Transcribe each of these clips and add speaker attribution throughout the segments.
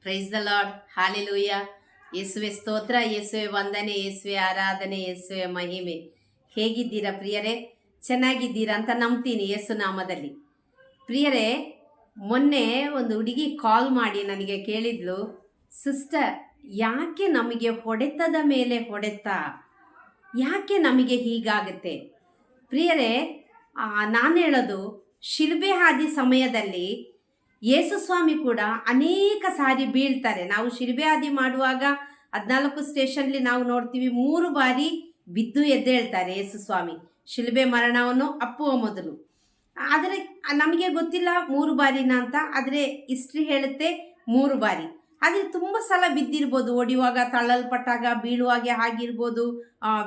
Speaker 1: Price the Lord, hallelujah. ಯೇಸುವೆ ಸ್ತೋತ್ರ, ಯೇಸುವೆ ವಂದನೆ, ಯೇಸುವೆ ಆರಾಧನೆ, ಯೇಸುವೆ ಮಹಿಮೆ. ಹೇಗಿದ್ದೀರಾ ಪ್ರಿಯರೇ? ಚೆನ್ನಾಗಿದ್ದೀರಾ ಅಂತ ನಂಬ್ತೀನಿ ಯೇಸು ನಾಮದಲ್ಲಿ. ಪ್ರಿಯರೇ, ಮೊನ್ನೆ ಒಂದು ಹುಡುಗಿ ಕಾಲ್ ಮಾಡಿ ನನಗೆ ಕೇಳಿದ್ಲು, ಸಿಸ್ಟರ್, ಯಾಕೆ ನಮಗೆ ಹೊಡೆತದ ಮೇಲೆ ಹೊಡೆತ, ಯಾಕೆ ನಮಗೆ ಹೀಗಾಗುತ್ತೆ? ಪ್ರಿಯರೇ, ನಾನು ಹೇಳೋದು, ಶಿಲ್ಬೆ ಹಾದಿ ಸಮಯದಲ್ಲಿ ಯೇಸು ಸ್ವಾಮಿ ಕೂಡ ಅನೇಕ ಸಾರಿ ಬೀಳ್ತಾರೆ. ನಾವು ಶಿಲ್ಬೆ ಹಾದಿ ಮಾಡುವಾಗ 14 ಸ್ಟೇಷನ್ಲಿ ನಾವು ನೋಡ್ತೀವಿ, 3 ಬಾರಿ ಬಿದ್ದು ಎದ್ದೇಳ್ತಾರೆ ಯೇಸು ಸ್ವಾಮಿ, ಶಿಲ್ಬೆ ಮರಣವನ್ನು ಅಪ್ಪುವ ಮೊದಲು. ಆದರೆ ನಮಗೆ ಗೊತ್ತಿಲ್ಲ 3 ಬಾರಿನ ಅಂತ, ಆದರೆ ಹಿಸ್ಟ್ರಿ ಹೇಳುತ್ತೆ 3 ಬಾರಿ. ಆದರೆ ತುಂಬ ಸಲ ಬಿದ್ದಿರ್ಬೋದು, ಹೊಡೆಯುವಾಗ, ತಳ್ಳಲ್ಪಟ್ಟಾಗ, ಬೀಳುವಾಗೆ ಆಗಿರ್ಬೋದು,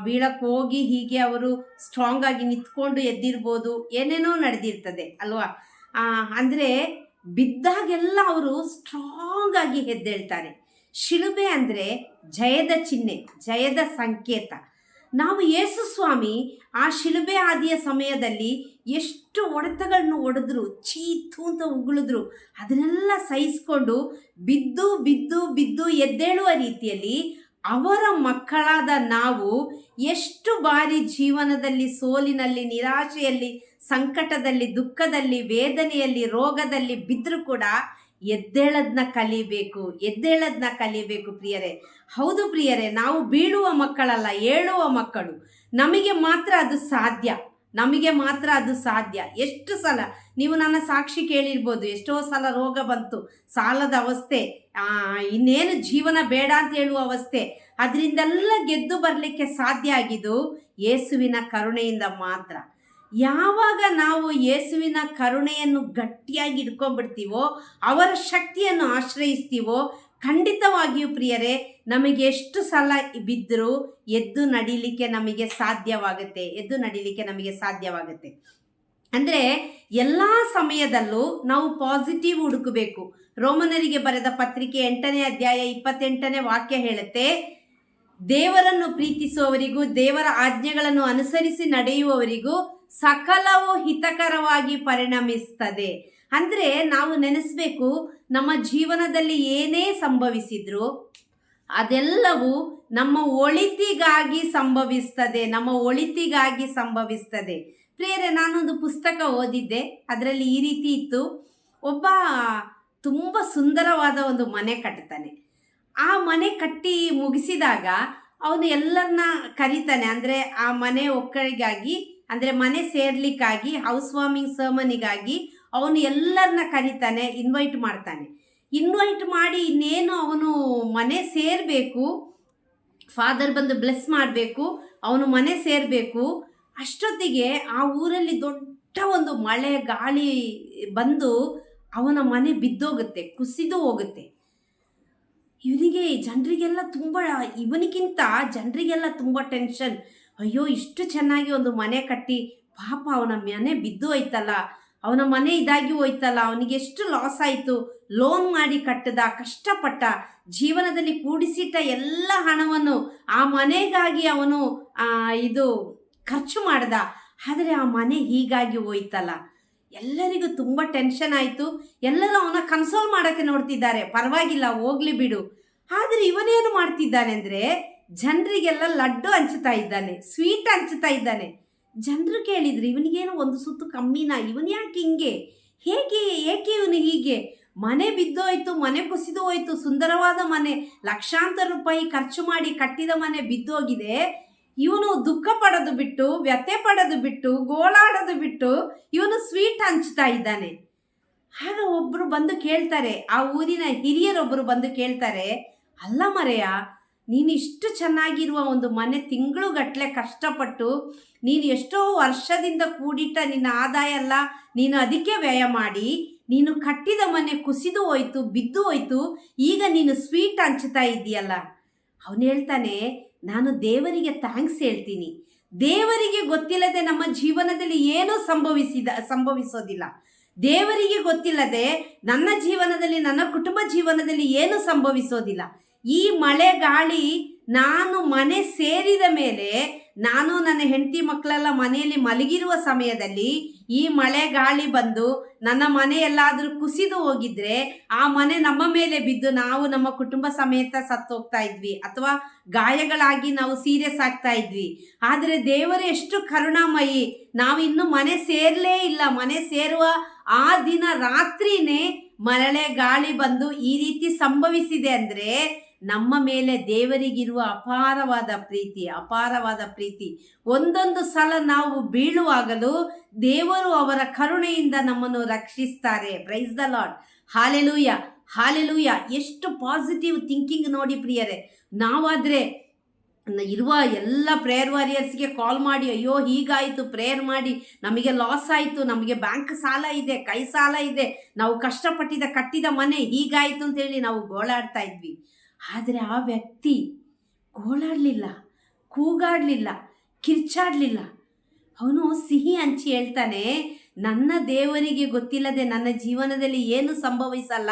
Speaker 1: ಬೀಳಕ್ಕೆ ಹೋಗಿ ಹೀಗೆ ಅವರು ಸ್ಟ್ರಾಂಗ್ ಆಗಿ ನಿಂತ್ಕೊಂಡು ಎದ್ದಿರ್ಬೋದು, ಏನೇನೋ ನಡೆದಿರ್ತದೆ ಅಲ್ವಾ. ಅಂದರೆ ಬಿದ್ದಾಗೆಲ್ಲ ಅವರು ಸ್ಟ್ರಾಂಗ್ ಆಗಿ ಎದ್ದೇಳ್ತಾರೆ. ಶಿಲುಬೆ ಅಂದರೆ ಜಯದ ಚಿಹ್ನೆ, ಜಯದ ಸಂಕೇತ. ನಾವು ಯೇಸು ಸ್ವಾಮಿ ಆ ಶಿಲುಬೆ ಆದಿಯ ಸಮಯದಲ್ಲಿ ಎಷ್ಟು ಹೊಡೆತಗಳನ್ನು ಹೊಡೆದ್ರು, ಚೀತು ಅಂತ ಉಗುಳಿದ್ರು, ಅದನ್ನೆಲ್ಲ ಸಹಿಸ್ಕೊಂಡು ಬಿದ್ದು ಬಿದ್ದು ಬಿದ್ದು ಎದ್ದೇಳುವ ರೀತಿಯಲ್ಲಿ ಅವರ ಮಕ್ಕಳಾದ ನಾವು ಎಷ್ಟು ಬಾರಿ ಜೀವನದಲ್ಲಿ ಸೋಲಿನಲ್ಲಿ, ನಿರಾಶೆಯಲ್ಲಿ, ಸಂಕಟದಲ್ಲಿ, ದುಃಖದಲ್ಲಿ, ವೇದನೆಯಲ್ಲಿ, ರೋಗದಲ್ಲಿ ಬಿದ್ದರೂ ಕೂಡ ಎದ್ದೇಳದನ್ನ ಕಲಿಬೇಕು ಪ್ರಿಯರೇ. ಹೌದು ಪ್ರಿಯರೇ, ನಾವು ಬೀಳುವ ಮಕ್ಕಳಲ್ಲ, ಏಳುವ ಮಕ್ಕಳು. ನಮಗೆ ಮಾತ್ರ ಅದು ಸಾಧ್ಯ. ಎಷ್ಟು ಸಲ ನೀವು ನನ್ನ ಸಾಕ್ಷಿ ಕೇಳಿರ್ಬೋದು, ಎಷ್ಟೋ ಸಲ ರೋಗ ಬಂತು, ಸಾಲದ ಅವಸ್ಥೆ, ಇನ್ನೇನು ಜೀವನ ಬೇಡ ಅಂತ ಹೇಳುವ ಅವಸ್ಥೆ. ಅದರಿಂದೆಲ್ಲ ಗೆದ್ದು ಬರಲಿಕ್ಕೆ ಸಾಧ್ಯ ಆಗಿದ್ದು ಯೇಸುವಿನ ಕರುಣೆಯಿಂದ ಮಾತ್ರ. ಯಾವಾಗ ನಾವು ಯೇಸುವಿನ ಕರುಣೆಯನ್ನು ಗಟ್ಟಿಯಾಗಿ ಹಿಡ್ಕೊಂಡ್ಬಿಡ್ತೀವೋ, ಅವರ ಶಕ್ತಿಯನ್ನು ಆಶ್ರಯಿಸ್ತೀವೋ, ಖಂಡಿತವಾಗಿಯೂ ಪ್ರಿಯರೇ, ನಮಗೆ ಎಷ್ಟು ಸಲ ಬಿದ್ದರೂ ಎದ್ದು ನಡಿಲಿಕ್ಕೆ ನಮಗೆ ಸಾಧ್ಯವಾಗುತ್ತೆ. ಅಂದರೆ ಎಲ್ಲ ಸಮಯದಲ್ಲೂ ನಾವು ಪಾಸಿಟಿವ್ ಹುಡುಕಬೇಕು. ರೋಮನರಿಗೆ ಬರೆದ ಪತ್ರಿಕೆ 8ನೇ ಅಧ್ಯಾಯ 28ನೇ ವಾಕ್ಯ ಹೇಳುತ್ತೆ, ದೇವರನ್ನು ಪ್ರೀತಿಸುವವರಿಗೂ ದೇವರ ಆಜ್ಞೆಗಳನ್ನು ಅನುಸರಿಸಿ ನಡೆಯುವವರಿಗೂ ಸಕಲವು ಹಿತಕರವಾಗಿ ಪರಿಣಮಿಸ್ತದೆ. ಅಂದರೆ ನಾವು ನೆನೆಸ್ಬೇಕು, ನಮ್ಮ ಜೀವನದಲ್ಲಿ ಏನೇ ಸಂಭವಿಸಿದ್ರು ಅದೆಲ್ಲವೂ ನಮ್ಮ ಒಳಿತಿಗಾಗಿ ಸಂಭವಿಸ್ತದೆ. ಪ್ರಿಯರೇ, ನಾನೊಂದು ಪುಸ್ತಕ ಓದಿದ್ದೆ, ಅದರಲ್ಲಿ ಈ ರೀತಿ ಇತ್ತು. ಒಬ್ಬ ತುಂಬ ಸುಂದರವಾದ ಒಂದು ಮನೆ ಕಟ್ತಾನೆ. ಆ ಮನೆ ಕಟ್ಟಿ ಮುಗಿಸಿದಾಗ ಅವನು ಎಲ್ಲರನ್ನ ಕರೀತಾನೆ. ಅಂದರೆ ಆ ಮನೆ ಒಕ್ಕಳಿಗಾಗಿ, ಅಂದರೆ ಮನೆ ಸೇರ್ಲಿಕ್ಕಾಗಿ, ಹೌಸ್ ವಾರ್ಮಿಂಗ್ ಸರ್ಮನಿಗಾಗಿ ಅವನು ಎಲ್ಲರನ್ನ ಕರೀತಾನೆ, ಇನ್ವೈಟ್ ಮಾಡಿ ಇನ್ನೇನು ಅವನು ಮನೆ ಸೇರಬೇಕು, ಫಾದರ್ ಬಂದು ಬ್ಲೆಸ್ ಮಾಡಬೇಕು, ಅವನು ಮನೆ ಸೇರಬೇಕು. ಅಷ್ಟೊತ್ತಿಗೆ ಆ ಊರಲ್ಲಿ ದೊಡ್ಡ ಒಂದು ಮಳೆ ಗಾಳಿ ಬಂದು ಅವನ ಮನೆ ಬಿದ್ದೋಗುತ್ತೆ, ಕುಸಿದು ಹೋಗುತ್ತೆ. ಇವನಿಗಿಂತ ಜನರಿಗೆಲ್ಲ ತುಂಬ ಟೆನ್ಷನ್. ಅಯ್ಯೋ, ಇಷ್ಟು ಚೆನ್ನಾಗಿ ಒಂದು ಮನೆ ಕಟ್ಟಿ ಪಾಪ ಅವನ ಮನೆ ಬಿದ್ದು ಹೋಯ್ತಲ್ಲ, ಅವನ ಮನೆ ಇದಾಗಿ ಹೋಯ್ತಲ್ಲ, ಅವನಿಗೆ ಎಷ್ಟು ಲಾಸ್ ಆಯಿತು. ಲೋನ್ ಮಾಡಿ ಕಟ್ಟದ, ಕಷ್ಟಪಟ್ಟ, ಜೀವನದಲ್ಲಿ ಕೂಡಿಸಿಟ್ಟ ಎಲ್ಲ ಹಣವನ್ನು ಆ ಮನೆಗಾಗಿ ಅವನು ಖರ್ಚು ಮಾಡ್ದ. ಆದರೆ ಆ ಮನೆ ಹೀಗಾಗಿ ಹೋಯ್ತಲ್ಲ. ಎಲ್ಲರಿಗೂ ತುಂಬ ಟೆನ್ಷನ್ ಆಯಿತು. ಎಲ್ಲರೂ ಅವನ ಕನ್ಸೋಲ್ ಮಾಡೋಕ್ಕೆ ನೋಡ್ತಿದ್ದಾರೆ, ಪರವಾಗಿಲ್ಲ ಹೋಗ್ಲಿ ಬಿಡು. ಆದರೆ ಇವನೇನು ಮಾಡ್ತಿದ್ದಾನೆ ಅಂದರೆ, ಜನರಿಗೆಲ್ಲ ಲಡ್ಡು ಹಂಚ್ತಾ ಇದ್ದಾನೆ, ಸ್ವೀಟ್ ಹಂಚ್ತಾ ಇದ್ದಾನೆ. ಜನರು ಕೇಳಿದ್ರು, ಇವನಿಗೇನು ಒಂದು ಸುತ್ತು ಕಮ್ಮಿನಾ, ಇವನು ಯಾಕೆ ಹಿಂಗೆ, ಏಕೆ ಇವನು ಹೀಗೆ? ಮನೆ ಬಿದ್ದೋಯ್ತು, ಮನೆ ಕುಸಿದು ಹೋಯ್ತು, ಸುಂದರವಾದ ಮನೆ, ಲಕ್ಷಾಂತರ ರೂಪಾಯಿ ಖರ್ಚು ಮಾಡಿ ಕಟ್ಟಿದ ಮನೆ ಬಿದ್ದೋಗಿದೆ. ಇವನು ದುಃಖ ಪಡೋದು ಬಿಟ್ಟು, ವ್ಯಥೆ ಪಡೋದು ಬಿಟ್ಟು, ಗೋಳಾಡೋದು ಬಿಟ್ಟು ಇವನು ಸ್ವೀಟ್ ಹಂಚ್ತಾ ಇದ್ದಾನೆ. ಆಗ ಒಬ್ಬರು ಬಂದು ಕೇಳ್ತಾರೆ, ಆ ಊರಿನ ಹಿರಿಯರೊಬ್ಬರು ಬಂದು ಕೇಳ್ತಾರೆ, ಅಲ್ಲ ಮರೆಯ, ನೀನು ಇಷ್ಟು ಚೆನ್ನಾಗಿರುವ ಒಂದು ಮನೆ ತಿಂಗಳುಗಟ್ಟಲೆ ಕಷ್ಟಪಟ್ಟು ನೀನು ಎಷ್ಟೋ ವರ್ಷದಿಂದ ಕೂಡಿಟ್ಟ ನಿನ್ನ ಆದಾಯ ಎಲ್ಲ ನೀನು ಅದಕ್ಕೆ ವ್ಯಯ ಮಾಡಿ ನೀನು ಕಟ್ಟಿದ ಮನೆ ಕುಸಿದು ಹೋಯ್ತು, ಬಿದ್ದು ಹೋಯ್ತು, ಈಗ ನೀನು ಸ್ವೀಟ್ ಹಂಚ್ತಾ ಇದ್ದೀಯಲ್ಲ. ಅವನು ಹೇಳ್ತಾನೆ, ನಾನು ದೇವರಿಗೆ ಥ್ಯಾಂಕ್ಸ್ ಹೇಳ್ತೀನಿ. ದೇವರಿಗೆ ಗೊತ್ತಿಲ್ಲದೆ ನಮ್ಮ ಜೀವನದಲ್ಲಿ ಏನೂ ಸಂಭವಿಸೋದಿಲ್ಲ. ದೇವರಿಗೆ ಗೊತ್ತಿಲ್ಲದೆ ನನ್ನ ಜೀವನದಲ್ಲಿ, ನನ್ನ ಕುಟುಂಬ ಜೀವನದಲ್ಲಿ ಏನೂ ಸಂಭವಿಸೋದಿಲ್ಲ. ಈ ಮಳೆ ಗಾಳಿ ನಾನು ಮನೆ ಸೇರಿದ ಮೇಲೆ, ನಾನು ನನ್ನ ಹೆಂಡತಿ ಮಕ್ಕಳೆಲ್ಲ ಮನೆಯಲ್ಲಿ ಮಲಗಿರುವ ಸಮಯದಲ್ಲಿ ಈ ಮಳೆ ಗಾಳಿ ಬಂದು ನನ್ನ ಮನೆ ಎಲ್ಲಾದರೂ ಕುಸಿದು ಹೋಗಿದ್ರೆ ಆ ಮನೆ ನಮ್ಮ ಮೇಲೆ ಬಿದ್ದು ನಾವು ನಮ್ಮ ಕುಟುಂಬ ಸಮೇತ ಸತ್ತು ಹೋಗ್ತಾ ಇದ್ವಿ, ಅಥವಾ ಗಾಯಗಳಾಗಿ ನಾವು ಸೀರಿಯಸ್ ಆಗ್ತಾ ಇದ್ವಿ. ಆದರೆ ದೇವರು ಎಷ್ಟು ಕರುಣಾಮಯಿ, ನಾವು ಇನ್ನು ಮನೆ ಸೇರಲೇ ಇಲ್ಲ, ಮನೆ ಸೇರುವ ಆ ದಿನ ರಾತ್ರಿನೇ ಮಳೆ ಗಾಳಿ ಬಂದು ಈ ರೀತಿ ಸಂಭವಿಸಿದೆ ಅಂದರೆ ನಮ್ಮ ಮೇಲೆ ದೇವರಿಗಿರುವ ಅಪಾರವಾದ ಪ್ರೀತಿ. ಒಂದೊಂದು ಸಲ ನಾವು ಬೀಳುವಾಗಲೂ ದೇವರು ಅವರ ಕರುಣೆಯಿಂದ ನಮ್ಮನ್ನು ರಕ್ಷಿಸ್ತಾರೆ. Praise the Lord. Hallelujah, hallelujah. ಎಷ್ಟು ಪಾಸಿಟಿವ್ ಥಿಂಕಿಂಗ್ ನೋಡಿ ಪ್ರಿಯರೇ. ನಾವಾದರೆ ಇರುವ ಎಲ್ಲ ಪ್ರೇಯರ್ ವಾರಿಯರ್ಸ್ಗೆ ಕಾಲ್ ಮಾಡಿ, ಅಯ್ಯೋ ಹೀಗಾಯಿತು, ಪ್ರೇಯರ್ ಮಾಡಿ, ನಮಗೆ ಲಾಸ್ ಆಯಿತು, ನಮಗೆ ಬ್ಯಾಂಕ್ ಸಾಲ ಇದೆ, ಕೈ ಸಾಲ ಇದೆ, ನಾವು ಕಟ್ಟಿದ ಮನೆ ಹೀಗಾಯಿತು ಅಂತೇಳಿ ನಾವು ಗೋಳಾಡ್ತಾ ಇದ್ವಿ. ಆದರೆ ಆ ವ್ಯಕ್ತಿ ಗೋಳಾಡಲಿಲ್ಲ, ಕೂಗಾಡಲಿಲ್ಲ, ಕಿರ್ಚಾಡಲಿಲ್ಲ. ಅವನು ಸಿಹಿ ಹಂಚಿ ಹೇಳ್ತಾನೆ, ನನ್ನ ದೇವರಿಗೆ ಗೊತ್ತಿಲ್ಲದೆ ನನ್ನ ಜೀವನದಲ್ಲಿ ಏನು ಸಂಭವಿಸಲ್ಲ,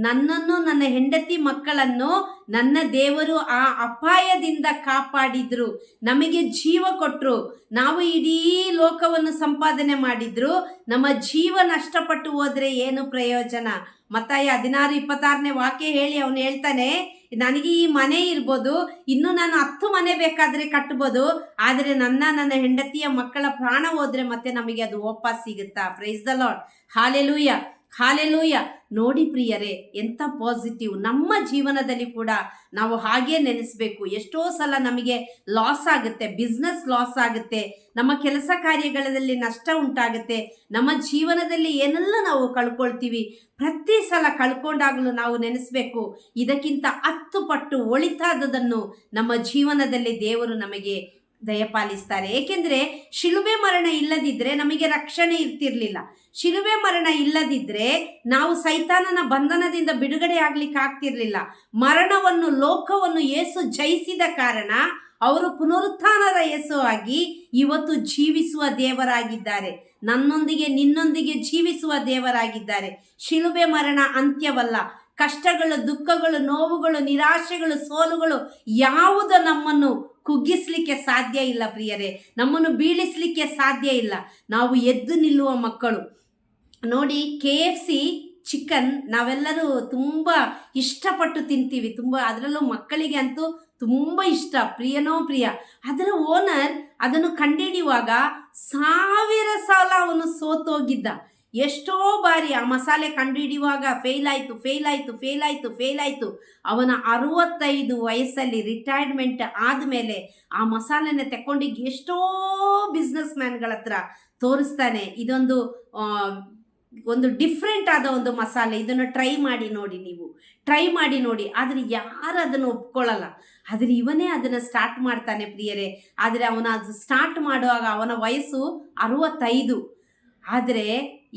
Speaker 1: ನನ್ನನ್ನು ನನ್ನ ಹೆಂಡತಿ ಮಕ್ಕಳನ್ನು ನನ್ನ ದೇವರು ಆ ಅಪಾಯದಿಂದ ಕಾಪಾಡಿದ್ರು, ನಮಗೆ ಜೀವ ಕೊಟ್ಟರು. ನಾವು ಇಡೀ ಲೋಕವನ್ನು ಸಂಪಾದನೆ ಮಾಡಿದ್ರು, ನಮ್ಮ ಜೀವ ನಷ್ಟಪಟ್ಟು ಹೋದರೆ ಏನು ಪ್ರಯೋಜನ? ಮತ್ತಾಯ 16:26 ವಾಕ್ಯ ಹೇಳಿ ಅವನು ಹೇಳ್ತಾನೆ, ನನಗೆ ಈ ಮನೆ ಇರ್ಬೋದು, ಇನ್ನು ನಾನು 10 ಮನೆ ಬೇಕಾದರೆ ಕಟ್ಬೋದು, ಆದರೆ ನನ್ನ ಹೆಂಡತಿಯ ಮಕ್ಕಳ ಪ್ರಾಣ ಹೋದರೆ ಮತ್ತೆ ನಮಗೆ ಅದು ವಾಪಸ್ ಸಿಗುತ್ತಾ? Price the Lord. Hallelujah, hallelujah. ನೋಡಿ ಪ್ರಿಯರೇ, ಎಂಥ ಪಾಸಿಟಿವ್. ನಮ್ಮ ಜೀವನದಲ್ಲಿ ಕೂಡ ನಾವು ಹಾಗೇ ನೆನೆಸಬೇಕು. ಎಷ್ಟೋ ಸಲ ನಮಗೆ ಲಾಸ್ ಆಗುತ್ತೆ, ಬಿಸ್ನೆಸ್ ಲಾಸ್ ಆಗುತ್ತೆ, ನಮ್ಮ ಕೆಲಸ ಕಾರ್ಯಗಳಲ್ಲಿ ನಷ್ಟ ಉಂಟಾಗುತ್ತೆ, ನಮ್ಮ ಜೀವನದಲ್ಲಿ ಏನೆಲ್ಲ ನಾವು ಕಳ್ಕೊಳ್ತೀವಿ. ಪ್ರತಿ ಸಲ ಕಳ್ಕೊಂಡಾಗಲೂ ನಾವು ನೆನೆಸಬೇಕು, ಇದಕ್ಕಿಂತ 10 ಪಟ್ಟು ಒಳಿತಾದದನ್ನು ನಮ್ಮ ಜೀವನದಲ್ಲಿ ದೇವರು ನಮಗೆ ದಯಪಾಲಿಸ್ತಾರೆ. ಏಕೆಂದರೆ ಶಿಲುಬೆ ಮರಣ ಇಲ್ಲದಿದ್ದರೆ ನಮಗೆ ರಕ್ಷಣೆ ಇರ್ತಿರ್ಲಿಲ್ಲ. ಶಿಲುಬೆ ಮರಣ ಇಲ್ಲದಿದ್ದರೆ ನಾವು ಸೈತಾನನ ಬಂಧನದಿಂದ ಬಿಡುಗಡೆ ಆಗ್ಲಿಕ್ಕೆ ಆಗ್ತಿರ್ಲಿಲ್ಲ. ಮರಣವನ್ನು, ಲೋಕವನ್ನು ಯೇಸು ಜಯಿಸಿದ ಕಾರಣ ಅವರು ಪುನರುತ್ಥಾನದ ಯೇಸು ಆಗಿ ಇವತ್ತು ಜೀವಿಸುವ ದೇವರಾಗಿದ್ದಾರೆ. ನನ್ನೊಂದಿಗೆ ನಿನ್ನೊಂದಿಗೆ ಜೀವಿಸುವ ದೇವರಾಗಿದ್ದಾರೆ. ಶಿಲುಬೆ ಮರಣ ಅಂತ್ಯವಲ್ಲ. ಕಷ್ಟಗಳು, ದುಃಖಗಳು, ನೋವುಗಳು, ನಿರಾಶೆಗಳು, ಸೋಲುಗಳು ಯಾವುದು ನಮ್ಮನ್ನು ಕುಗ್ಗಿಸ್ಲಿಕ್ಕೆ ಸಾಧ್ಯ ಇಲ್ಲ ಪ್ರಿಯರೇ, ನಮ್ಮನ್ನು ಬೀಳಿಸ್ಲಿಕ್ಕೆ ಸಾಧ್ಯ ಇಲ್ಲ. ನಾವು ಎದ್ದು ನಿಲ್ಲುವ ಮಕ್ಕಳು. ನೋಡಿ, KFC ಚಿಕನ್ ನಾವೆಲ್ಲರೂ ತುಂಬ ಇಷ್ಟಪಟ್ಟು ತಿಂತೀವಿ, ತುಂಬ. ಅದರಲ್ಲೂ ಮಕ್ಕಳಿಗೆ ಅಂತೂ ತುಂಬ ಇಷ್ಟ, ಪ್ರಿಯನೋ ಪ್ರಿಯ. ಅದರ ಓನರ್ ಅದನ್ನು ಕಂಡುಹಿಡಿಯುವಾಗ 1000 ಸಲ ಅವನು ಸೋತೋಗಿದ್ದ. ಎಷ್ಟೋ ಬಾರಿ ಆ ಮಸಾಲೆ ಕಂಡುಹಿಡಿಯುವಾಗ ಫೇಲ್ ಆಯಿತು. ಅವನ 65 ವಯಸ್ಸಲ್ಲಿ ರಿಟೈರ್ಮೆಂಟ್ ಆದಮೇಲೆ ಆ ಮಸಾಲೆನ ತಗೊಂಡು ಎಷ್ಟೋ ಬಿಸ್ನೆಸ್ ಮ್ಯಾನ್ಗಳ ಹತ್ರ ತೋರಿಸ್ತಾನೆ. ಇದೊಂದು ಡಿಫ್ರೆಂಟ್ ಆದ ಒಂದು ಮಸಾಲೆ, ಇದನ್ನು ಟ್ರೈ ಮಾಡಿ ನೋಡಿ. ಆದರೆ ಯಾರು ಅದನ್ನು ಒಪ್ಕೊಳ್ಳಲ್ಲ. ಆದರೆ ಇವನೇ ಅದನ್ನು ಸ್ಟಾರ್ಟ್ ಮಾಡ್ತಾನೆ ಪ್ರಿಯರೇ. ಆದರೆ ಅದು ಸ್ಟಾರ್ಟ್ ಮಾಡುವಾಗ ಅವನ ವಯಸ್ಸು 65. ಆದರೆ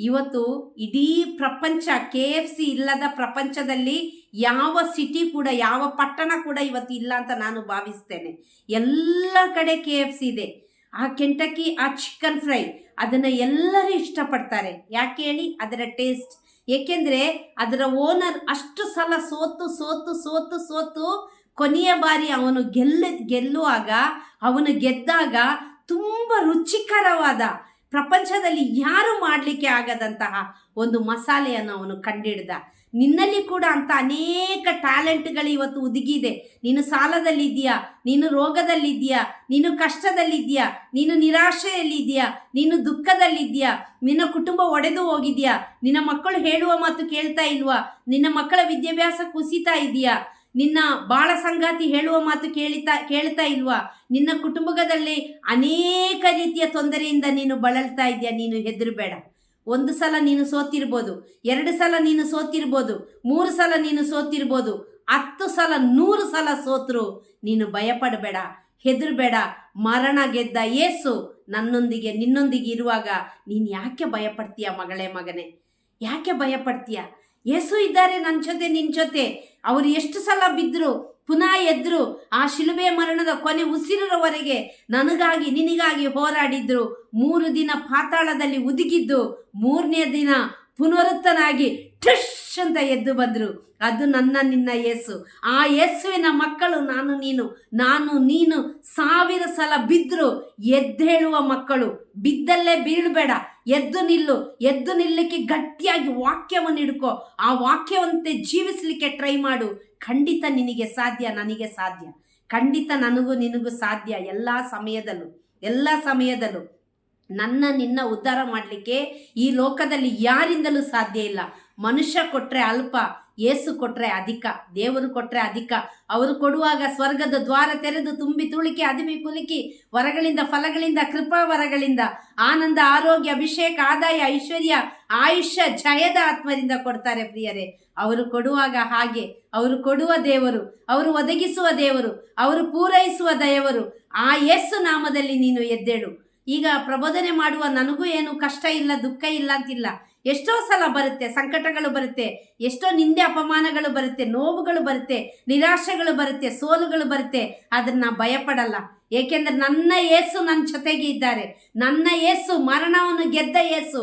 Speaker 1: ಇವತ್ತು ಇಡೀ ಪ್ರಪಂಚ, KFC ಇಲ್ಲದ ಪ್ರಪಂಚದಲ್ಲಿ ಯಾವ ಸಿಟಿ ಕೂಡ, ಯಾವ ಪಟ್ಟಣ ಕೂಡ ಇವತ್ತು ಇಲ್ಲ ಅಂತ ನಾನು ಭಾವಿಸ್ತೇನೆ. ಎಲ್ಲ ಕಡೆ KFC ಇದೆ. ಆ ಕೆಂಟಕ್ಕಿ, ಆ ಚಿಕನ್ ಫ್ರೈ, ಅದನ್ನು ಎಲ್ಲರೂ ಇಷ್ಟಪಡ್ತಾರೆ. ಯಾಕೆ ಹೇಳಿ? ಅದರ ಟೇಸ್ಟ್. ಏಕೆಂದರೆ ಅದರ ಓನರ್ ಅಷ್ಟು ಸಲ ಸೋತು ಕೊನೆಯ ಬಾರಿ ಅವನು ಗೆಲ್ಲುವಾಗ, ಅವನು ಗೆದ್ದಾಗ ತುಂಬ ರುಚಿಕರವಾದ, ಪ್ರಪಂಚದಲ್ಲಿ ಯಾರು ಮಾಡಲಿಕ್ಕೆ ಆಗದಂತಹ ಒಂದು ಮಸಾಲೆಯನ್ನು ಅವನು ಕಂಡಿಡ್ದ. ನಿನ್ನಲ್ಲಿ ಕೂಡ ಅಂತ ಅನೇಕ ಟ್ಯಾಲೆಂಟ್ಗಳು ಇವತ್ತು ಒದಗಿದೆ. ನೀನು ಸಾಲದಲ್ಲಿದ್ದೀಯಾ, ನೀನು ರೋಗದಲ್ಲಿದ್ದೀಯಾ, ನೀನು ಕಷ್ಟದಲ್ಲಿದ್ದೀಯಾ, ನೀನು ನಿರಾಶೆಯಲ್ಲಿದ್ದೀಯಾ, ನೀನು ದುಃಖದಲ್ಲಿದ್ದೀಯಾ, ನಿನ್ನ ಕುಟುಂಬ ಒಡೆದು ಹೋಗಿದೆಯಾ, ನಿನ್ನ ಮಕ್ಕಳು ಹೇಳುವ ಮಾತು ಕೇಳ್ತಾ ಇಲ್ವಾ, ನಿನ್ನ ಮಕ್ಕಳ ವಿದ್ಯಾಭ್ಯಾಸ ಕುಸಿತಾ ಇದೆಯಾ, ನಿನ್ನ ಬಾಳ ಸಂಗಾತಿ ಹೇಳುವ ಮಾತು ಕೇಳ್ತಾ ಇಲ್ವಾ, ನಿನ್ನ ಕುಟುಂಬದಲ್ಲಿ ಅನೇಕ ರೀತಿಯ ತೊಂದರೆಯಿಂದ ನೀನು ಬಳಲ್ತಾ ಇದೆಯಾ, ನೀನು ಹೆದರಬೇಡ. 1 ಸಲ ನೀನು ಸೋತಿರ್ಬೋದು, 2 ಸಲ ನೀನು ಸೋತಿರ್ಬೋದು, 3 ಸಲ ನೀನು ಸೋತಿರ್ಬೋದು, 10 ಸಲ 100 ಸಲ ಸೋತರು ನೀನು ಭಯಪಡಬೇಡ, ಹೆದರಬೇಡ. ಮರಣ ಗೆದ್ದ ಯೇಸು ನನ್ನೊಂದಿಗೆ ನಿನ್ನೊಂದಿಗೆ ಇರುವಾಗ ನೀನು ಯಾಕೆ ಭಯಪಡ್ತೀಯ? ಮಗನೇ, ಯಾಕೆ ಭಯಪಡ್ತೀಯ? ಯೇಸು ಇದ್ದಾರೆ ನನ್ನ ಜೊತೆ, ನಿನ್ನ ಜೊತೆ. ಅವರು ಎಷ್ಟು ಸಲ ಬಿದ್ದರು, ಪುನಃ ಎದ್ರು. ಆ ಶಿಲುಬೆ ಮರಣದ ಕೊನೆ ಉಸಿರವರೆಗೆ ನನಗಾಗಿ ನಿನಗಾಗಿ ಹೋರಾಡಿದ್ರು. 3 ದಿನ ಪಾತಾಳದಲ್ಲಿ ಉದುಗಿದ್ದು 3ನೇ ದಿನ ಪುನರುತ್ತನಾಗಿ ಠುಶ್ ಅಂತ ಎದ್ದು ಬಂದರು. ಅದು ನನ್ನ ನಿನ್ನ ಯೇಸು. ಆ ಯೇಸುವಿನ ಮಕ್ಕಳು ನಾನು ನೀನು 1000 ಸಲ ಬಿದ್ದರು ಎದ್ದೇಳುವ ಮಕ್ಕಳು. ಬಿದ್ದಲ್ಲೇ ಬೀಳಬೇಡ, ಎದ್ದು ನಿಲ್ಲು. ಎದ್ದು ನಿಲ್ಲಕ್ಕೆ ಗಟ್ಟಿಯಾಗಿ ವಾಕ್ಯವನ್ನು ಹಿಡ್ಕೋ. ಆ ವಾಕ್ಯವಂತೆ ಜೀವಿಸಲಿಕ್ಕೆ ಟ್ರೈ ಮಾಡು. ಖಂಡಿತ ನಿನಗೆ ಸಾಧ್ಯ, ನನಗೆ ಸಾಧ್ಯ. ಖಂಡಿತ ನನಗೂ ನಿನಗೂ ಸಾಧ್ಯ. ಎಲ್ಲ ಸಮಯದಲ್ಲೂ ನಿನ್ನ ಉದ್ಧಾರ ಮಾಡಲಿಕ್ಕೆ ಈ ಲೋಕದಲ್ಲಿ ಯಾರಿಂದಲೂ ಸಾಧ್ಯ ಇಲ್ಲ. ಮನುಷ್ಯ ಕೊಟ್ಟರೆ ಅಲ್ಪ, ಯೇಸು ಕೊಟ್ಟರೆ ಅಧಿಕ, ದೇವರು ಕೊಟ್ಟರೆ ಅಧಿಕ. ಅವರು ಕೊಡುವಾಗ ಸ್ವರ್ಗದ ದ್ವಾರ ತೆರೆದು ತುಂಬಿ ತುಳುಕಿ ಅದಿಮಿ ಕುಲುಕಿ ವರಗಳಿಂದ ಫಲಗಳಿಂದ ಕೃಪಾ ವರಗಳಿಂದ ಆನಂದ ಆರೋಗ್ಯ ಅಭಿಷೇಕ ಆದಾಯ ಐಶ್ವರ್ಯ ಆಯುಷ್ಯ ಜಯದ ಆತ್ಮರಿಂದ ಕೊಡ್ತಾರೆ ಪ್ರಿಯರೇ. ಅವರು ಕೊಡುವಾಗ ಹಾಗೆ ಅವರು ಕೊಡುವ ದೇವರು, ಅವರು ಒದಗಿಸುವ ದೇವರು, ಅವರು ಪೂರೈಸುವ ದೇವರು. ಆ ಯೇಸು ನಾಮದಲ್ಲಿ ನೀನು ಎದ್ದೇಳು. ಈಗ ಪ್ರಬೋಧನೆ ಮಾಡುವ ನನಗೂ ಏನು ಕಷ್ಟ ಇಲ್ಲ, ದುಃಖ ಇಲ್ಲ ಅಂತಿಲ್ಲ. ಎಷ್ಟೋ ಸಲ ಬರುತ್ತೆ, ಸಂಕಟಗಳು ಬರುತ್ತೆ, ಎಷ್ಟೋ ನಿಂದೆ ಅಪಮಾನಗಳು ಬರುತ್ತೆ, ನೋವುಗಳು ಬರುತ್ತೆ, ನಿರಾಶೆಗಳು ಬರುತ್ತೆ, ಸೋಲುಗಳು ಬರುತ್ತೆ. ಆದ್ರೆ ನಾ ಭಯಪಡಲ್ಲ. ಏಕೆಂದ್ರೆ ನನ್ನ ಯೇಸು ನನ್ನ ಜೊತೆಗೆ ಇದ್ದಾರೆ. ನನ್ನ ಯೇಸು ಮರಣವನ್ನು ಗೆದ್ದ ಯೇಸು,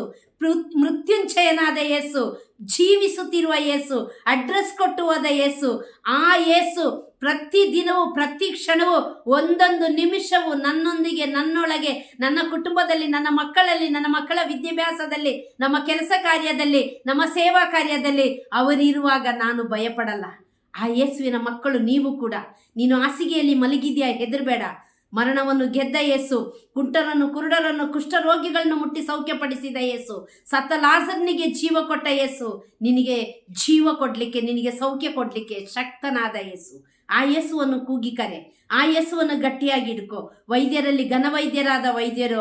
Speaker 1: ಮೃತ್ಯುಂಜಯನಾದ ಯೇಸು, ಜೀವಿಸುತ್ತಿರುವ ಯೇಸು, ಅಡ್ರೆಸ್ ಕೊಟ್ಟು ಹೋದ ಯೇಸು. ಆ ಯೇಸು ಪ್ರತಿ ದಿನವೂ ಪ್ರತಿ ಕ್ಷಣವೂ ಒಂದೊಂದು ನಿಮಿಷವೂ ನನ್ನೊಂದಿಗೆ, ನನ್ನೊಳಗೆ, ನನ್ನ ಕುಟುಂಬದಲ್ಲಿ, ನನ್ನ ಮಕ್ಕಳಲ್ಲಿ, ನನ್ನ ಮಕ್ಕಳ ವಿದ್ಯಾಭ್ಯಾಸದಲ್ಲಿ, ನಮ್ಮ ಕೆಲಸ ಕಾರ್ಯದಲ್ಲಿ, ನಮ್ಮ ಸೇವಾ ಕಾರ್ಯದಲ್ಲಿ ಅವರಿರುವಾಗ ನಾನು ಭಯಪಡಲ್ಲ. ಆ ಯೇಸುವಿನ ಮಕ್ಕಳು ನೀವು ಕೂಡ. ನೀನು ಹಾಸಿಗೆಯಲ್ಲಿ ಮಲಗಿದ್ಯಾ, ಹೆದರಬೇಡ. ಮರಣವನ್ನು ಗೆದ್ದ ಯೇಸು, ಕುಂಟರನ್ನು, ಕುರುಡರನ್ನು, ಕುಷ್ಠರೋಗಿಗಳನ್ನು ಮುಟ್ಟಿ ಸೌಖ್ಯಪಡಿಸಿದ ಯೇಸು, ಸತ್ತ ಲಾಜರನಿಗೆ ಜೀವ ಕೊಟ್ಟ ಯೇಸು, ನಿನಗೆ ಜೀವ ಕೊಡಲಿಕ್ಕೆ, ನಿನಗೆ ಸೌಖ್ಯ ಕೊಡಲಿಕ್ಕೆ ಶಕ್ತನಾದ ಯೇಸು. ಆ ಯೇಸುವನ್ನು ಕೂಗಿ ಕರೆ, ಆ ಯೇಸುವನ್ನು ಗಟ್ಟಿಯಾಗಿ ಹಿಡ್ಕೋ. ವೈದ್ಯರಲ್ಲಿ ಘನವೈದ್ಯರಾದ ವೈದ್ಯರು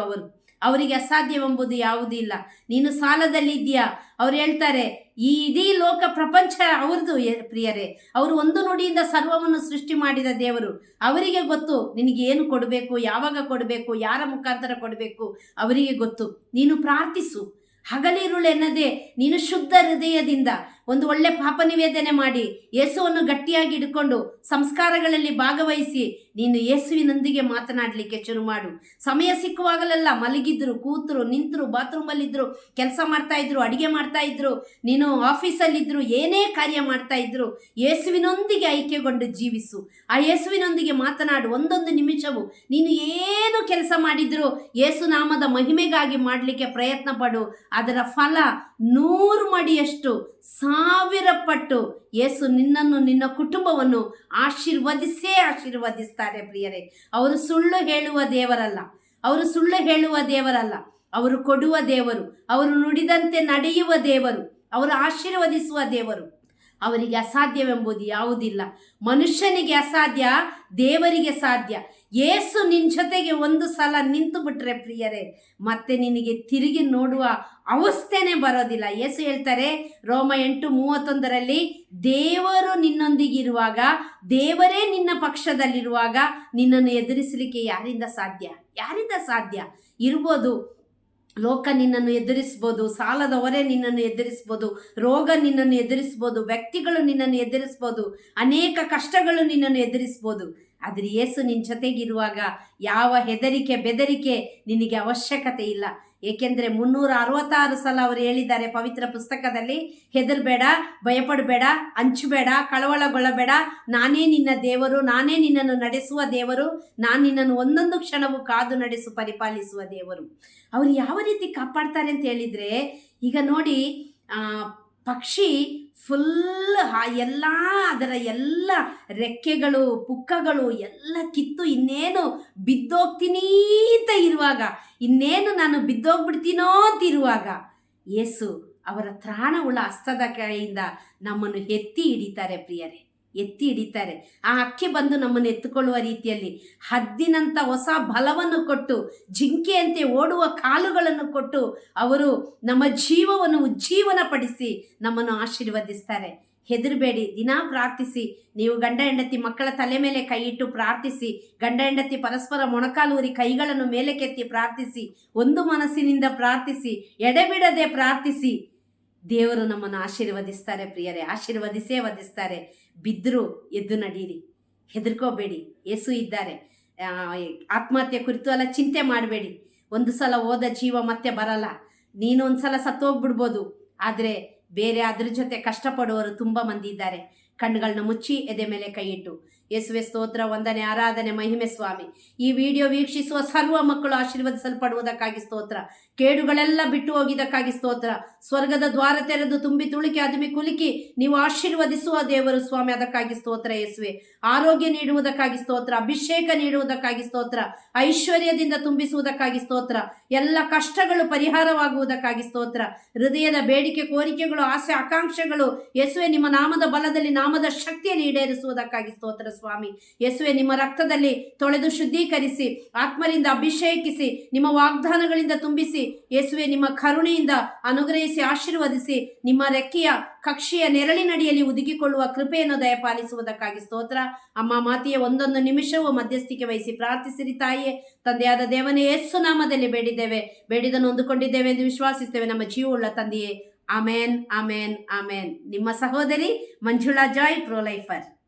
Speaker 1: ಅವರಿಗೆ ಅಸಾಧ್ಯವೆಂಬುದು ಯಾವುದೂ ಇಲ್ಲ. ನೀನು ಸಾಲದಲ್ಲಿದ್ದೀಯಾ, ಅವ್ರು ಹೇಳ್ತಾರೆ ಈ ಇಡೀ ಲೋಕ ಪ್ರಪಂಚ ಅವ್ರದ್ದು ಪ್ರಿಯರೇ. ಅವರು ಒಂದು ನುಡಿಯಿಂದ ಸರ್ವವನ್ನು ಸೃಷ್ಟಿ ಮಾಡಿದ ದೇವರು. ಅವರಿಗೆ ಗೊತ್ತು ನಿನಗೆ ಏನು ಕೊಡಬೇಕು, ಯಾವಾಗ ಕೊಡಬೇಕು, ಯಾರ ಮುಖಾಂತರ ಕೊಡಬೇಕು, ಅವರಿಗೆ ಗೊತ್ತು. ನೀನು ಪ್ರಾರ್ಥಿಸು. ಹಗಲಿರುಳು ಎನ್ನದೆ ನೀನು ಶುದ್ಧ ಹೃದಯದಿಂದ ಒಂದು ಒಳ್ಳೆ ಪಾಪ ನಿವೇದನೆ ಮಾಡಿ ಯೇಸುವನ್ನು ಗಟ್ಟಿಯಾಗಿ ಹಿಡ್ಕೊಂಡು ಸಂಸ್ಕಾರಗಳಲ್ಲಿ ಭಾಗವಹಿಸಿ ನೀನು ಯೇಸುವಿನೊಂದಿಗೆ ಮಾತನಾಡಲಿಕ್ಕೆ ಶುರು ಮಾಡು. ಸಮಯ ಸಿಕ್ಕುವಾಗಲೆಲ್ಲ ಮಲಗಿದ್ರು, ಕೂತರು, ನಿಂತರು, ಬಾತ್ರೂಮಲ್ಲಿದ್ದರು, ಕೆಲಸ ಮಾಡ್ತಾ ಇದ್ರು, ಅಡಿಗೆ ಮಾಡ್ತಾ ಇದ್ರು, ನೀನು ಆಫೀಸಲ್ಲಿದ್ದರು, ಏನೇ ಕಾರ್ಯ ಮಾಡ್ತಾ ಇದ್ರು, ಯೇಸುವಿನೊಂದಿಗೆ ಐಕ್ಯಗೊಂಡು ಜೀವಿಸು. ಆ ಯೇಸುವಿನೊಂದಿಗೆ ಮಾತನಾಡು. ಒಂದೊಂದು ನಿಮಿಷವು ನೀನು ಏನು ಕೆಲಸ ಮಾಡಿದ್ರು ಯೇಸು ನಾಮದ ಮಹಿಮೆಗಾಗಿ ಮಾಡಲಿಕ್ಕೆ ಪ್ರಯತ್ನ ಪಡು. ಅದರ ಫಲ 100 ಮಡಿಯಷ್ಟು 1000 ಪಟ್ಟು ಯೇಸು ನಿನ್ನನ್ನು, ನಿನ್ನ ಕುಟುಂಬವನ್ನು ಆಶೀರ್ವದಿಸ್ತಾರೆ ಪ್ರಿಯರೇ. ಅವರು ಸುಳ್ಳು ಹೇಳುವ ದೇವರಲ್ಲ, ಅವರು ಕೊಡುವ ದೇವರು, ಅವರು ನುಡಿದಂತೆ ನಡೆಯುವ ದೇವರು, ಅವರು ಆಶೀರ್ವದಿಸುವ ದೇವರು. ಅವರಿಗೆ ಅಸಾಧ್ಯವೆಂಬುದು ಯಾವುದಿಲ್ಲ. ಮನುಷ್ಯನಿಗೆ ಅಸಾಧ್ಯ, ದೇವರಿಗೆ ಸಾಧ್ಯ. ಯೇಸು ನಿನ್ನ ಜೊತೆಗೆ ಒಂದು ಸಲ ನಿಂತು ಬಿಟ್ರೆ ಪ್ರಿಯರೇ, ಮತ್ತೆ ನಿನಗೆ ತಿರುಗಿ ನೋಡುವ ಅವಸ್ಥೆನೇ ಬರೋದಿಲ್ಲ. ಯೇಸು ಹೇಳ್ತಾರೆ ರೋಮ 8:31 ದೇವರು ನಿನ್ನೊಂದಿಗಿರುವಾಗ, ದೇವರೇ ನಿನ್ನ ಪಕ್ಷದಲ್ಲಿರುವಾಗ ನಿನ್ನನ್ನು ಎದುರಿಸಲಿಕ್ಕೆ ಯಾರಿಂದ ಸಾಧ್ಯ? ಇರ್ಬೋದು, ಲೋಕ ನಿನ್ನನ್ನು ಎದುರಿಸ್ಬೋದು, ಸಾಲದ ಹೊರೆ ನಿನ್ನನ್ನು ಎದುರಿಸ್ಬೋದು, ರೋಗ ನಿನ್ನನ್ನು ಎದುರಿಸ್ಬೋದು, ವ್ಯಕ್ತಿಗಳು ನಿನ್ನನ್ನು ಎದುರಿಸ್ಬೋದು, ಅನೇಕ ಕಷ್ಟಗಳು ನಿನ್ನನ್ನು ಎದುರಿಸ್ಬೋದು. ಆದರೆ ಯೇಸು ನಿನ್ನ ಜೊತೆಗಿರುವಾಗ ಯಾವ ಹೆದರಿಕೆ ಬೆದರಿಕೆ ನಿನಗೆ ಅವಶ್ಯಕತೆ ಇಲ್ಲ. ಏಕೆಂದರೆ 366 ಸಲ ಅವರು ಹೇಳಿದ್ದಾರೆ ಪವಿತ್ರ ಪುಸ್ತಕದಲ್ಲಿ, ಹೆದರಬೇಡ, ಭಯಪಡಬೇಡ, ಹಂಚಬೇಡ, ಕಳವಳಗೊಳ್ಳಬೇಡ, ನಾನೇ ನಿನ್ನ ದೇವರು, ನಾನೇ ನಿನ್ನನ್ನು ನಡೆಸುವ ದೇವರು, ನಾನು ನಿನ್ನನ್ನು ಒಂದೊಂದು ಕ್ಷಣವೂ ಕಾದು ನಡೆಸು ಪರಿಪಾಲಿಸುವ ದೇವರು. ಅವರು ಯಾವ ರೀತಿ ಕಾಪಾಡ್ತಾರೆ ಅಂತ ಹೇಳಿದರೆ, ಈಗ ನೋಡಿ, ಪಕ್ಷಿ ಫುಲ್ ಅದರ ಎಲ್ಲ ರೆಕ್ಕೆಗಳು, ಪುಕ್ಕಗಳು ಎಲ್ಲ ಕಿತ್ತು ಇನ್ನೇನು ಬಿದ್ದೋಗ್ತೀನಿ ಅಂತ ಇರುವಾಗ, ಇನ್ನೇನು ನಾನು ಬಿದ್ದೋಗ್ಬಿಡ್ತೀನೋ ಅಂತಿರುವಾಗ, ಯೇಸು ಅವರ ತ್ರಾಣವುಳ್ಳ ಹಸ್ತದ ಕೈಯಿಂದ ನಮ್ಮನ್ನು ಎತ್ತಿ ಹಿಡಿತಾರೆ ಪ್ರಿಯರೇ, ಎತ್ತಿ ಹಿಡಿತಾರೆ. ಆ ಹಕ್ಕಿ ಬಂದು ನಮ್ಮನ್ನು ಎತ್ತುಕೊಳ್ಳುವ ರೀತಿಯಲ್ಲಿ ಹದ್ದಿನಂಥ ಹೊಸ ಬಲವನ್ನು ಕೊಟ್ಟು, ಜಿಂಕೆಯಂತೆ ಓಡುವ ಕಾಲುಗಳನ್ನು ಕೊಟ್ಟು ಅವರು ನಮ್ಮ ಜೀವವನ್ನು ಉಜ್ಜೀವನಪಡಿಸಿ ನಮ್ಮನ್ನು ಆಶೀರ್ವದಿಸ್ತಾರೆ. ಹೆದರಬೇಡಿ, ದಿನ ಪ್ರಾರ್ಥಿಸಿ. ನೀವು ಗಂಡ ಹೆಂಡತಿ ಮಕ್ಕಳ ತಲೆ ಮೇಲೆ ಕೈ ಇಟ್ಟು ಪ್ರಾರ್ಥಿಸಿ. ಗಂಡ ಹೆಂಡತಿ ಪರಸ್ಪರ ಮೊಣಕಾಲೂರಿ ಕೈಗಳನ್ನು ಮೇಲಕ್ಕೆತ್ತಿ ಪ್ರಾರ್ಥಿಸಿ. ಒಂದು ಮನಸ್ಸಿನಿಂದ ಪ್ರಾರ್ಥಿಸಿ, ಎಡೆಬಿಡದೆ ಪ್ರಾರ್ಥಿಸಿ. ದೇವರು ನಮ್ಮನ್ನು ಆಶೀರ್ವದಿಸ್ತಾರೆ ಪ್ರಿಯರೇ, ಆಶೀರ್ವದಿಸ್ತಾರೆ. ಬಿದ್ದರೂ ಎದ್ದು ನಡೀರಿ, ಹೆದರ್ಕೋಬೇಡಿ, ಯೇಸು ಇದ್ದಾರೆ. ಆತ್ಮಹತ್ಯೆ ಕುರಿತು ಎಲ್ಲ ಚಿಂತೆ ಮಾಡಬೇಡಿ. ಒಂದು ಸಲ ಹೋದ ಜೀವ ಮತ್ತೆ ಬರಲ್ಲ. ನೀನು ಒಂದು ಸಲ ಸತ್ತೋಗ್ಬಿಡ್ಬೋದು, ಆದರೆ ಬೇರೆ ಅದ್ರ ಜೊತೆ ಕಷ್ಟಪಡುವವರು ತುಂಬ ಮಂದಿ ಇದ್ದಾರೆ. ಕಣ್ಣುಗಳನ್ನ ಮುಚ್ಚಿ ಎದೆ ಮೇಲೆ ಕೈ ಇಟ್ಟು ಯೇಸುವೆ ಸ್ತೋತ್ರ, ವಂದನೆ, ಆರಾಧನೆ, ಮಹಿಮೆ ಸ್ವಾಮಿ. ಈ ವಿಡಿಯೋ ವೀಕ್ಷಿಸುವ ಸರ್ವ ಮಕ್ಕಳು ಆಶೀರ್ವದಿಸಲ್ಪಡುವುದಕ್ಕಾಗಿ ಸ್ತೋತ್ರ. ಕೇಡುಗಳೆಲ್ಲ ಬಿಟ್ಟು ಹೋಗಿದ್ದಕ್ಕಾಗಿ ಸ್ತೋತ್ರ. ಸ್ವರ್ಗದ ದ್ವಾರ ತೆರೆದು ತುಂಬಿ ತುಳುಕಿ ಅದುಮಿ ಕುಲುಕಿ ನೀವು ಆಶೀರ್ವದಿಸುವ ದೇವರು ಸ್ವಾಮಿ, ಅದಕ್ಕಾಗಿ ಸ್ತೋತ್ರ ಯೇಸುವೆ. ಆರೋಗ್ಯ ನೀಡುವುದಕ್ಕಾಗಿ ಸ್ತೋತ್ರ, ಅಭಿಷೇಕ ನೀಡುವುದಕ್ಕಾಗಿ ಸ್ತೋತ್ರ, ಐಶ್ವರ್ಯದಿಂದ ತುಂಬಿಸುವುದಕ್ಕಾಗಿ ಸ್ತೋತ್ರ, ಎಲ್ಲ ಕಷ್ಟಗಳು ಪರಿಹಾರವಾಗುವುದಕ್ಕಾಗಿ ಸ್ತೋತ್ರ. ಹೃದಯದ ಬೇಡಿಕೆ, ಕೋರಿಕೆಗಳು, ಆಸೆ, ಆಕಾಂಕ್ಷೆಗಳು ಯೇಸುವೆ ನಿಮ್ಮ ನಾಮದ ಬಲದಲ್ಲಿ, ನಾಮದ ಶಕ್ತಿಯನ್ನು ಈಡೇರಿಸುವುದಕ್ಕಾಗಿ ಸ್ತೋತ್ರ ಸ್ವಾಮಿ. ಯೇಸುವೆ ನಿಮ್ಮ ರಕ್ತದಲ್ಲಿ ತೊಳೆದು ಶುದ್ಧೀಕರಿಸಿ, ಆತ್ಮರಿಂದ ಅಭಿಷೇಕಿಸಿ, ನಿಮ್ಮ ವಾಗ್ದಾನಗಳಿಂದ ತುಂಬಿಸಿ, ಯೇಸುವೆ ನಿಮ್ಮ ಕರುಣೆಯಿಂದ ಅನುಗ್ರಹಿಸಿ ಆಶೀರ್ವದಿಸಿ, ನಿಮ್ಮ ರೆಕ್ಕೆಯ ಕಕ್ಷೆಯ ನೆರಳಿನಡಿಯಲ್ಲಿ ಒದಗಿಕೊಳ್ಳುವ ಕೃಪೆಯನ್ನು ದಯಪಾಲಿಸುವುದಕ್ಕಾಗಿ ಸ್ತೋತ್ರ. ಅಮ್ಮ ಮಾತೆಯ ಒಂದೊಂದು ನಿಮಿಷವೂ ಮಧ್ಯಸ್ಥಿಕೆ ವಹಿಸಿ ಪ್ರಾರ್ಥಿಸಿರಿ ತಾಯಿಯೇ. ತಂದೆಯಾದ ದೇವನೇ, ಯೇಸು ನಾಮದಲ್ಲಿ ಬೇಡಿದನ್ನು ಹೊಂದಿಕೊಂಡಿದ್ದೇವೆ ಎಂದು ವಿಶ್ವಾಸಿಸ್ತೇವೆ ನಮ್ಮ ಜೀವವುಳ್ಳ ತಂದೆಯೇ. ಆಮೇನ್, ಆಮೇನ್, ಆಮೇನ್. ನಿಮ್ಮ ಸಹೋದರಿ ಮಂಜುಳಾ ಜಾಯ್, ಪ್ರೊಲೈಫರ್.